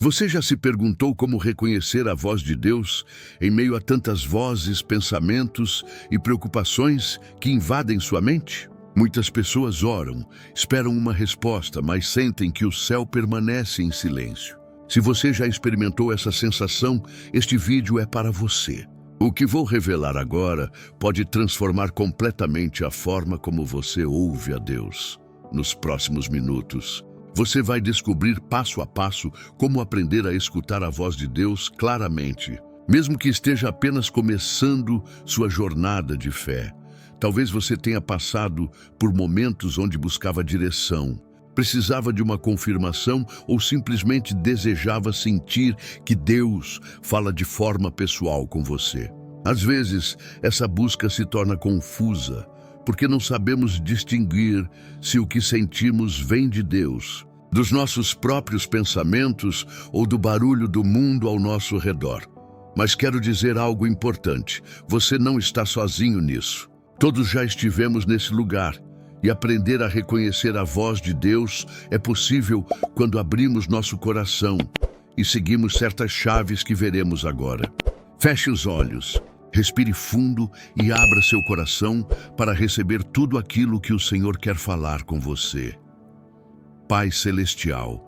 Você já se perguntou como reconhecer a voz de Deus em meio a tantas vozes, pensamentos e preocupações que invadem sua mente? Muitas pessoas oram, esperam uma resposta, mas sentem que o céu permanece em silêncio. Se você já experimentou essa sensação, este vídeo é para você. O que vou revelar agora pode transformar completamente a forma como você ouve a Deus. Nos próximos minutos, você vai descobrir passo a passo como aprender a escutar a voz de Deus claramente, mesmo que esteja apenas começando sua jornada de fé. Talvez você tenha passado por momentos onde buscava direção, precisava de uma confirmação ou simplesmente desejava sentir que Deus fala de forma pessoal com você. Às vezes, essa busca se torna confusa, porque não sabemos distinguir se o que sentimos vem de Deus, dos nossos próprios pensamentos ou do barulho do mundo ao nosso redor. Mas quero dizer algo importante: você não está sozinho nisso. Todos já estivemos nesse lugar, e aprender a reconhecer a voz de Deus é possível quando abrimos nosso coração e seguimos certas chaves que veremos agora. Feche os olhos, respire fundo e abra seu coração para receber tudo aquilo que o Senhor quer falar com você. Pai Celestial,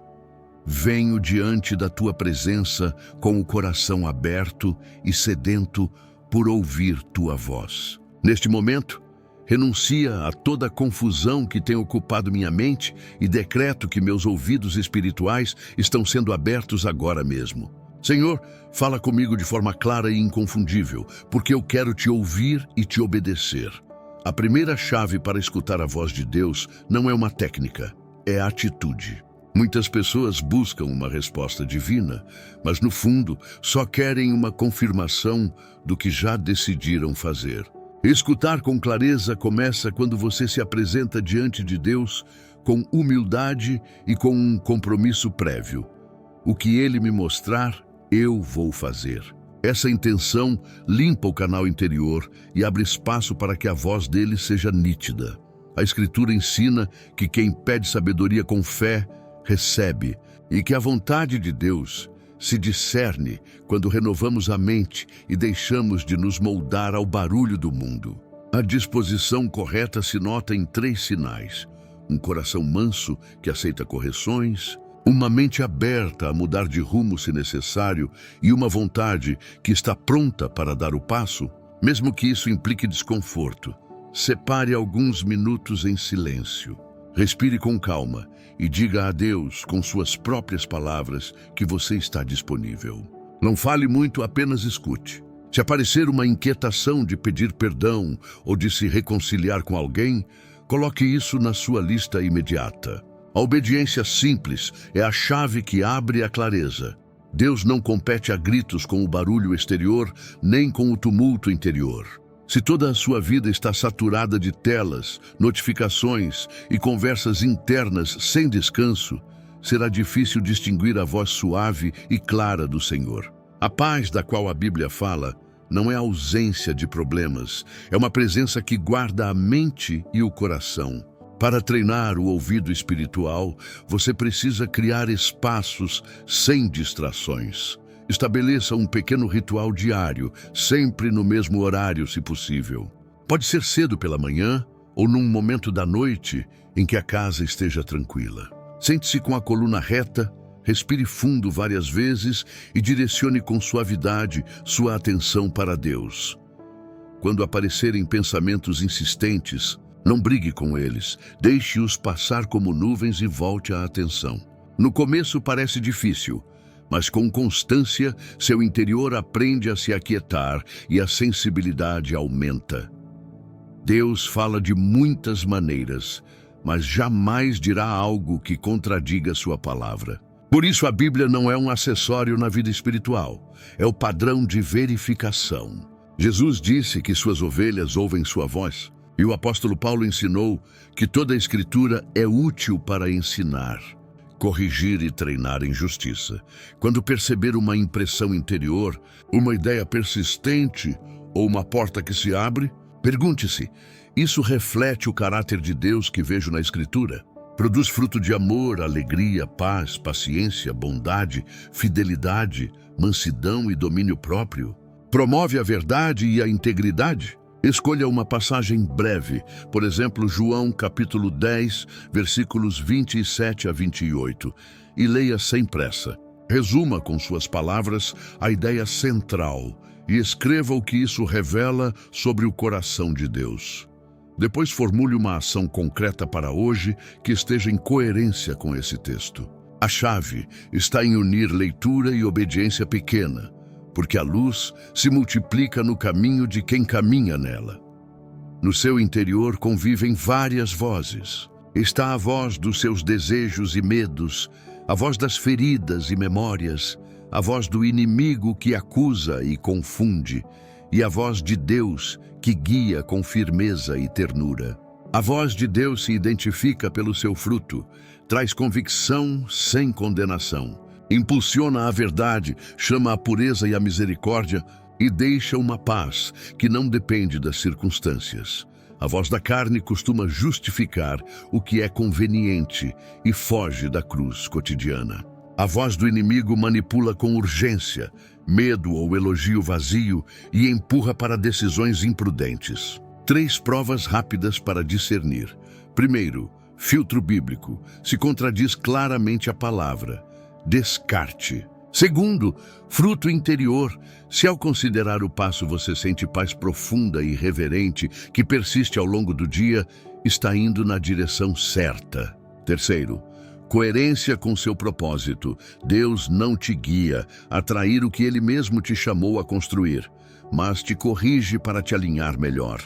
venho diante da Tua presença com o coração aberto e sedento por ouvir Tua voz. Neste momento, renuncia a toda a confusão que tem ocupado minha mente e decreto que meus ouvidos espirituais estão sendo abertos agora mesmo. Senhor, fala comigo de forma clara e inconfundível, porque eu quero te ouvir e te obedecer. A primeira chave para escutar a voz de Deus não é uma técnica, é a atitude. Muitas pessoas buscam uma resposta divina, mas no fundo só querem uma confirmação do que já decidiram fazer. Escutar com clareza começa quando você se apresenta diante de Deus com humildade e com um compromisso prévio. O que Ele me mostrar, eu vou fazer. Essa intenção limpa o canal interior e abre espaço para que a voz dele seja nítida. A Escritura ensina que quem pede sabedoria com fé, recebe, e que a vontade de Deus se discerne quando renovamos a mente e deixamos de nos moldar ao barulho do mundo. A disposição correta se nota em 3 sinais: um coração manso que aceita correções, uma mente aberta a mudar de rumo se necessário e uma vontade que está pronta para dar o passo, mesmo que isso implique desconforto. Separe alguns minutos em silêncio. Respire com calma e diga a Deus, com suas próprias palavras, que você está disponível. Não fale muito, apenas escute. Se aparecer uma inquietação de pedir perdão ou de se reconciliar com alguém, coloque isso na sua lista imediata. A obediência simples é a chave que abre a clareza. Deus não compete a gritos com o barulho exterior, nem com o tumulto interior. Se toda a sua vida está saturada de telas, notificações e conversas internas sem descanso, será difícil distinguir a voz suave e clara do Senhor. A paz da qual a Bíblia fala não é a ausência de problemas, é uma presença que guarda a mente e o coração. Para treinar o ouvido espiritual, você precisa criar espaços sem distrações. Estabeleça um pequeno ritual diário, sempre no mesmo horário, se possível. Pode ser cedo pela manhã ou num momento da noite em que a casa esteja tranquila. Sente-se com a coluna reta, respire fundo várias vezes e direcione com suavidade sua atenção para Deus. Quando aparecerem pensamentos insistentes, não brigue com eles, deixe-os passar como nuvens e volte a atenção. No começo parece difícil, mas com constância, seu interior aprende a se aquietar e a sensibilidade aumenta. Deus fala de muitas maneiras, mas jamais dirá algo que contradiga sua palavra. Por isso a Bíblia não é um acessório na vida espiritual, é o padrão de verificação. Jesus disse que suas ovelhas ouvem sua voz, e o apóstolo Paulo ensinou que toda a Escritura é útil para ensinar, corrigir e treinar em justiça. Quando perceber uma impressão interior, uma ideia persistente ou uma porta que se abre, pergunte-se: isso reflete o caráter de Deus que vejo na Escritura? Produz fruto de amor, alegria, paz, paciência, bondade, fidelidade, mansidão e domínio próprio. Promove a verdade e a integridade. Escolha uma passagem breve, por exemplo, João capítulo 10, versículos 27 a 28, e leia sem pressa. Resuma com suas palavras a ideia central e escreva o que isso revela sobre o coração de Deus. Depois formule uma ação concreta para hoje que esteja em coerência com esse texto. A chave está em unir leitura e obediência pequena, porque a luz se multiplica no caminho de quem caminha nela. No seu interior convivem várias vozes. Está a voz dos seus desejos e medos, a voz das feridas e memórias, a voz do inimigo que acusa e confunde, e a voz de Deus que guia com firmeza e ternura. A voz de Deus se identifica pelo seu fruto, traz convicção sem condenação, impulsiona a verdade, chama a pureza e a misericórdia e deixa uma paz que não depende das circunstâncias. A voz da carne costuma justificar o que é conveniente e foge da cruz cotidiana. A voz do inimigo manipula com urgência, medo ou elogio vazio e empurra para decisões imprudentes. 3 provas rápidas para discernir. Primeiro, filtro bíblico. Se contradiz claramente a palavra. Descarte. Segundo, fruto interior. Se ao considerar o passo você sente paz profunda e reverente que persiste ao longo do dia, está indo na direção certa. Terceiro, coerência com seu propósito. Deus não te guia a atrair o que Ele mesmo te chamou a construir, mas te corrige para te alinhar melhor.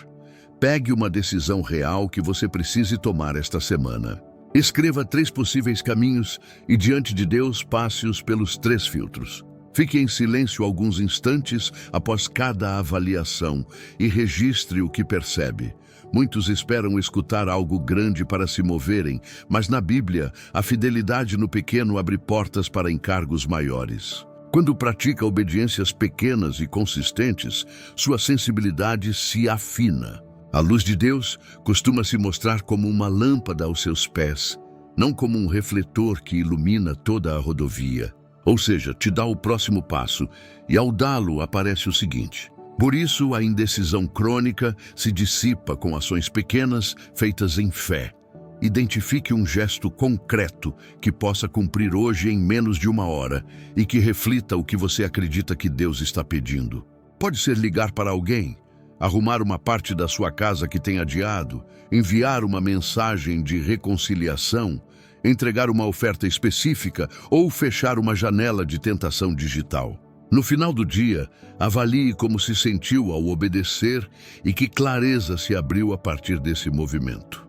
Pegue uma decisão real que você precise tomar esta semana. Escreva 3 possíveis caminhos e, diante de Deus, passe-os pelos 3 filtros. Fique em silêncio alguns instantes após cada avaliação e registre o que percebe. Muitos esperam escutar algo grande para se moverem, mas na Bíblia, a fidelidade no pequeno abre portas para encargos maiores. Quando pratica obediências pequenas e consistentes, sua sensibilidade se afina. A luz de Deus costuma se mostrar como uma lâmpada aos seus pés, não como um refletor que ilumina toda a rodovia. Ou seja, te dá o próximo passo, e ao dá-lo aparece o seguinte. Por isso, a indecisão crônica se dissipa com ações pequenas feitas em fé. Identifique um gesto concreto que possa cumprir hoje em menos de 1 hora e que reflita o que você acredita que Deus está pedindo. Pode ser ligar para alguém, arrumar uma parte da sua casa que tem adiado, enviar uma mensagem de reconciliação, entregar uma oferta específica ou fechar uma janela de tentação digital. No final do dia, avalie como se sentiu ao obedecer e que clareza se abriu a partir desse movimento.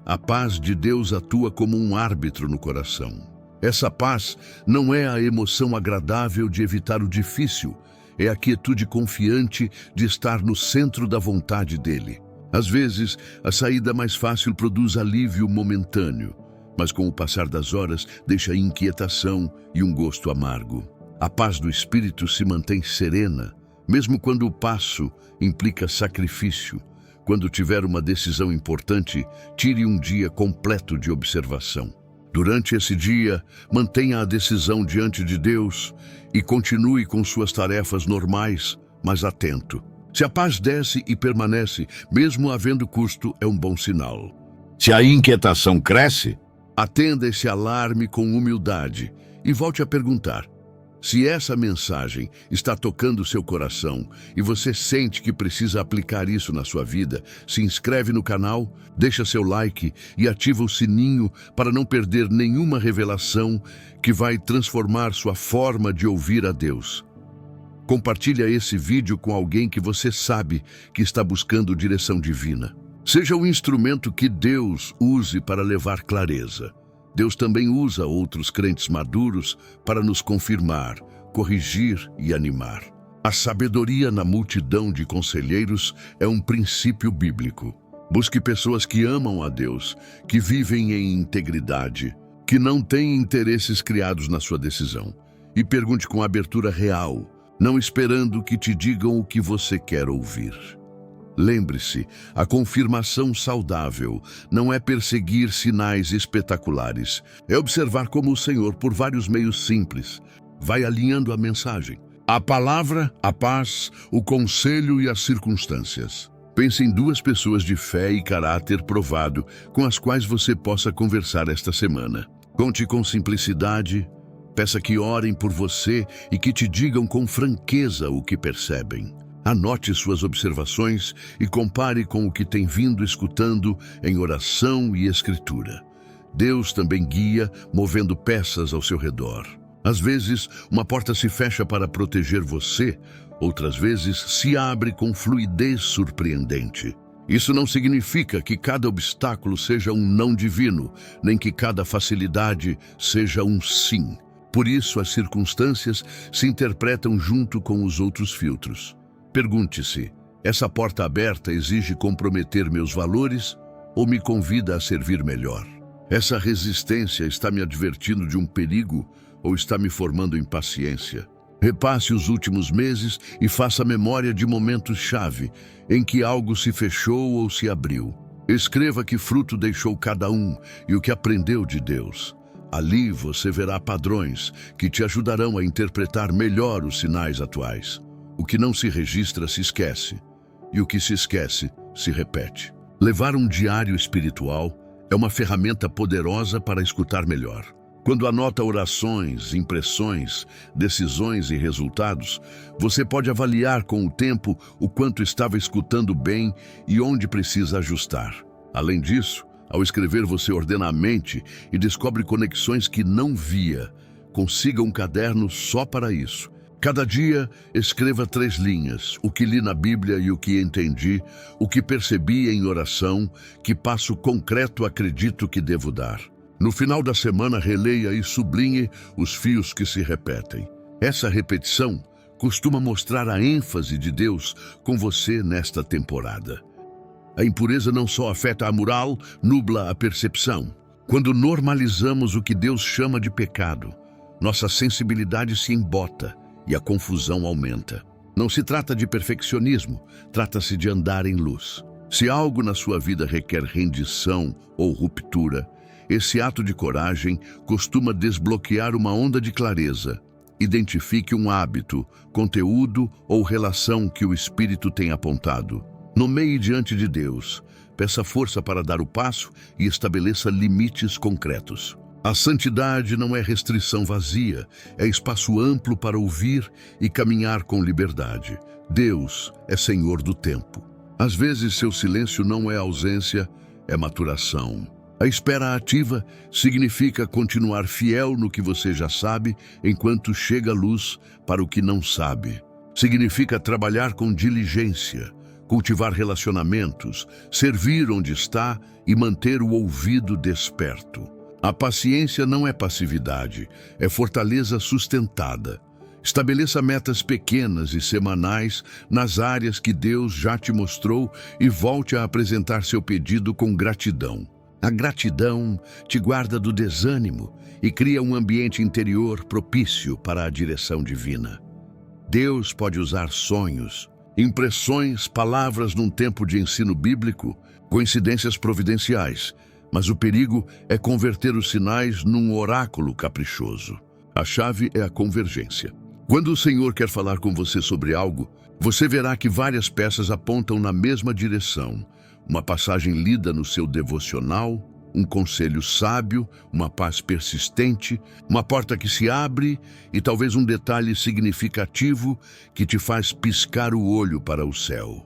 A paz de Deus atua como um árbitro no coração. Essa paz não é a emoção agradável de evitar o difícil, é a quietude confiante de estar no centro da vontade dele. Às vezes, a saída mais fácil produz alívio momentâneo, mas com o passar das horas deixa inquietação e um gosto amargo. A paz do espírito se mantém serena, mesmo quando o passo implica sacrifício. Quando tiver uma decisão importante, tire um dia completo de observação. Durante esse dia, mantenha a decisão diante de Deus e continue com suas tarefas normais, mas atento. Se a paz desce e permanece, mesmo havendo custo, é um bom sinal. Se a inquietação cresce, atenda esse alarme com humildade e volte a perguntar. Se essa mensagem está tocando seu coração e você sente que precisa aplicar isso na sua vida, se inscreve no canal, deixa seu like e ativa o sininho para não perder nenhuma revelação que vai transformar sua forma de ouvir a Deus. Compartilha esse vídeo com alguém que você sabe que está buscando direção divina. Seja o instrumento que Deus use para levar clareza. Deus também usa outros crentes maduros para nos confirmar, corrigir e animar. A sabedoria na multidão de conselheiros é um princípio bíblico. Busque pessoas que amam a Deus, que vivem em integridade, que não têm interesses criados na sua decisão. E pergunte com abertura real, não esperando que te digam o que você quer ouvir. Lembre-se, a confirmação saudável não é perseguir sinais espetaculares, é observar como o Senhor, por vários meios simples, vai alinhando a mensagem. A palavra, a paz, o conselho e as circunstâncias. Pense em duas pessoas de fé e caráter provado com as quais você possa conversar esta semana. Conte com simplicidade, peça que orem por você e que te digam com franqueza o que percebem. Anote suas observações e compare com o que tem vindo escutando em oração e escritura. Deus também guia, movendo peças ao seu redor. Às vezes, uma porta se fecha para proteger você, outras vezes se abre com fluidez surpreendente. Isso não significa que cada obstáculo seja um não divino, nem que cada facilidade seja um sim. Por isso, as circunstâncias se interpretam junto com os outros filtros. Pergunte-se, essa porta aberta exige comprometer meus valores ou me convida a servir melhor? Essa resistência está me advertindo de um perigo ou está me formando impaciência? Repasse os últimos meses e faça memória de momentos-chave em que algo se fechou ou se abriu. Escreva que fruto deixou cada um e o que aprendeu de Deus. Ali você verá padrões que te ajudarão a interpretar melhor os sinais atuais. O que não se registra se esquece, e o que se esquece se repete. Levar um diário espiritual é uma ferramenta poderosa para escutar melhor. Quando anota orações, impressões, decisões e resultados, você pode avaliar com o tempo o quanto estava escutando bem e onde precisa ajustar. Além disso, ao escrever você ordena a mente e descobre conexões que não via. Consiga um caderno só para isso. Cada dia, escreva 3 linhas, o que li na Bíblia e o que entendi, o que percebi em oração, que passo concreto acredito que devo dar. No final da semana, releia e sublinhe os fios que se repetem. Essa repetição costuma mostrar a ênfase de Deus com você nesta temporada. A impureza não só afeta a moral, nubla a percepção. Quando normalizamos o que Deus chama de pecado, nossa sensibilidade se embota e a confusão aumenta. Não se trata de perfeccionismo, trata-se de andar em luz. Se algo na sua vida requer rendição ou ruptura, esse ato de coragem costuma desbloquear uma onda de clareza. Identifique um hábito, conteúdo ou relação que o Espírito tem apontado. Nomeie diante de Deus, peça força para dar o passo e estabeleça limites concretos. A santidade não é restrição vazia, é espaço amplo para ouvir e caminhar com liberdade. Deus é Senhor do tempo. Às vezes seu silêncio não é ausência, é maturação. A espera ativa significa continuar fiel no que você já sabe enquanto chega a luz para o que não sabe. Significa trabalhar com diligência, cultivar relacionamentos, servir onde está e manter o ouvido desperto. A paciência não é passividade, é fortaleza sustentada. Estabeleça metas pequenas e semanais nas áreas que Deus já te mostrou e volte a apresentar seu pedido com gratidão. A gratidão te guarda do desânimo e cria um ambiente interior propício para a direção divina. Deus pode usar sonhos, impressões, palavras num tempo de ensino bíblico, coincidências providenciais, mas o perigo é converter os sinais num oráculo caprichoso. A chave é a convergência. Quando o Senhor quer falar com você sobre algo, você verá que várias peças apontam na mesma direção. Uma passagem lida no seu devocional, um conselho sábio, uma paz persistente, uma porta que se abre e talvez um detalhe significativo que te faz piscar o olho para o céu.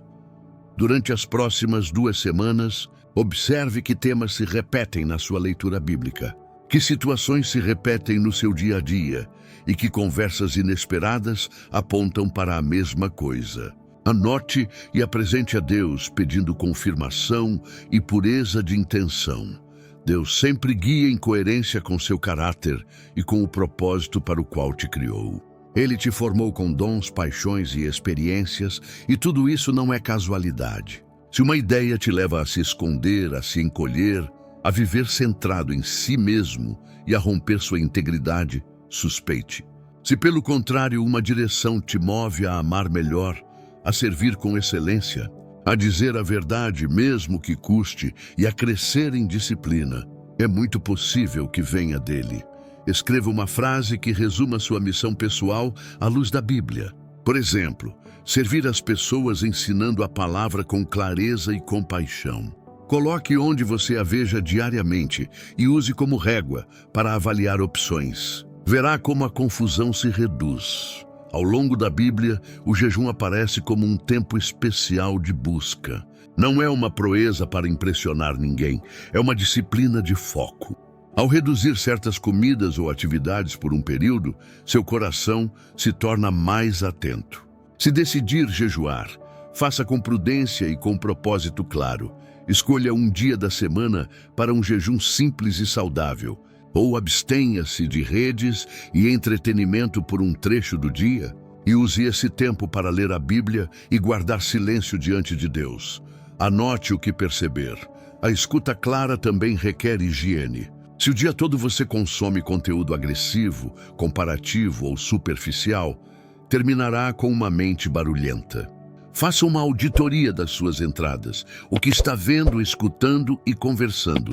Durante as próximas 2 semanas, observe que temas se repetem na sua leitura bíblica, que situações se repetem no seu dia a dia e que conversas inesperadas apontam para a mesma coisa. Anote e apresente a Deus pedindo confirmação e pureza de intenção. Deus sempre guia em coerência com seu caráter e com o propósito para o qual te criou. Ele te formou com dons, paixões e experiências, e tudo isso não é casualidade. Se uma ideia te leva a se esconder, a se encolher, a viver centrado em si mesmo e a romper sua integridade, suspeite. Se pelo contrário uma direção te move a amar melhor, a servir com excelência, a dizer a verdade mesmo que custe e a crescer em disciplina. É muito possível que venha dele. Escreva uma frase que resuma sua missão pessoal à luz da Bíblia. Por exemplo, servir as pessoas ensinando a palavra com clareza e compaixão. Coloque onde você a veja diariamente e use como régua para avaliar opções. Verá como a confusão se reduz. Ao longo da Bíblia, o jejum aparece como um tempo especial de busca. Não é uma proeza para impressionar ninguém, é uma disciplina de foco. Ao reduzir certas comidas ou atividades por um período, seu coração se torna mais atento. Se decidir jejuar, faça com prudência e com propósito claro. Escolha um dia da semana para um jejum simples e saudável, ou abstenha-se de redes e entretenimento por um trecho do dia, e use esse tempo para ler a Bíblia e guardar silêncio diante de Deus. Anote o que perceber. A escuta clara também requer higiene. Se o dia todo você consome conteúdo agressivo, comparativo ou superficial, terminará com uma mente barulhenta. Faça uma auditoria das suas entradas, o que está vendo, escutando e conversando.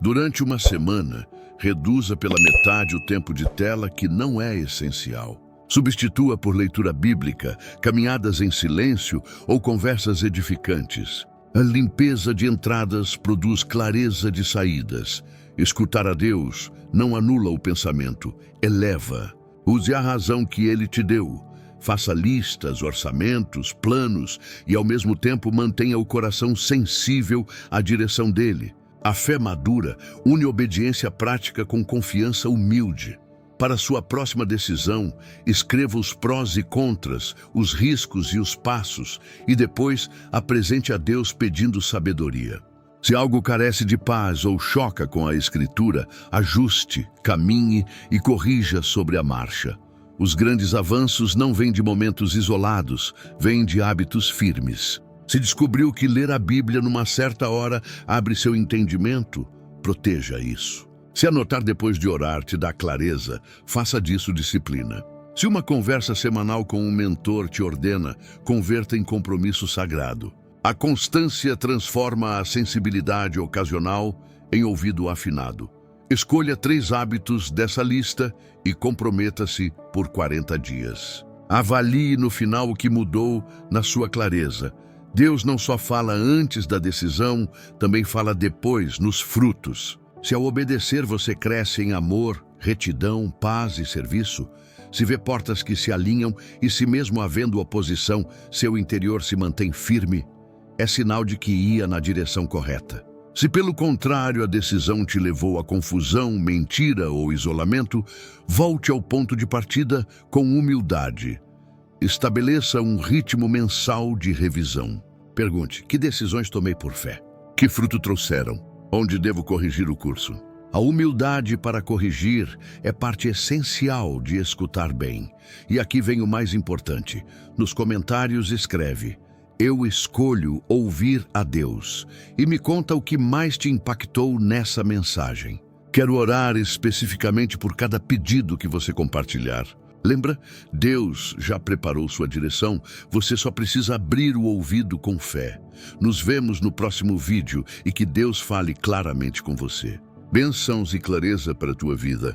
Durante uma semana, reduza pela metade o tempo de tela que não é essencial. Substitua por leitura bíblica, caminhadas em silêncio ou conversas edificantes. A limpeza de entradas produz clareza de saídas. Escutar a Deus não anula o pensamento, eleva. Use a razão que Ele te deu. Faça listas, orçamentos, planos e, ao mesmo tempo, mantenha o coração sensível à direção dele. A fé madura une obediência prática com confiança humilde. Para sua próxima decisão, escreva os prós e contras, os riscos e os passos, e depois apresente a Deus pedindo sabedoria. Se algo carece de paz ou choca com a Escritura, ajuste, caminhe e corrija sobre a marcha. Os grandes avanços não vêm de momentos isolados, vêm de hábitos firmes. Se descobriu que ler a Bíblia numa certa hora abre seu entendimento, proteja isso. Se anotar depois de orar te dá clareza, faça disso disciplina. Se uma conversa semanal com um mentor te ordena, converta em compromisso sagrado. A constância transforma a sensibilidade ocasional em ouvido afinado. Escolha 3 hábitos dessa lista e comprometa-se por 40 dias. Avalie no final o que mudou na sua clareza. Deus não só fala antes da decisão, também fala depois, nos frutos. Se ao obedecer você cresce em amor, retidão, paz e serviço, se vê portas que se alinham e se mesmo havendo oposição, seu interior se mantém firme, é sinal de que ia na direção correta. Se pelo contrário a decisão te levou a confusão, mentira ou isolamento, volte ao ponto de partida com humildade. Estabeleça um ritmo mensal de revisão. Pergunte: que decisões tomei por fé? Que fruto trouxeram? Onde devo corrigir o curso? A humildade para corrigir é parte essencial de escutar bem. E aqui vem o mais importante. Nos comentários escreve: eu escolho ouvir a Deus. E me conta o que mais te impactou nessa mensagem. Quero orar especificamente por cada pedido que você compartilhar. Lembra? Deus já preparou sua direção, você só precisa abrir o ouvido com fé. Nos vemos no próximo vídeo e que Deus fale claramente com você. Bênçãos e clareza para a tua vida.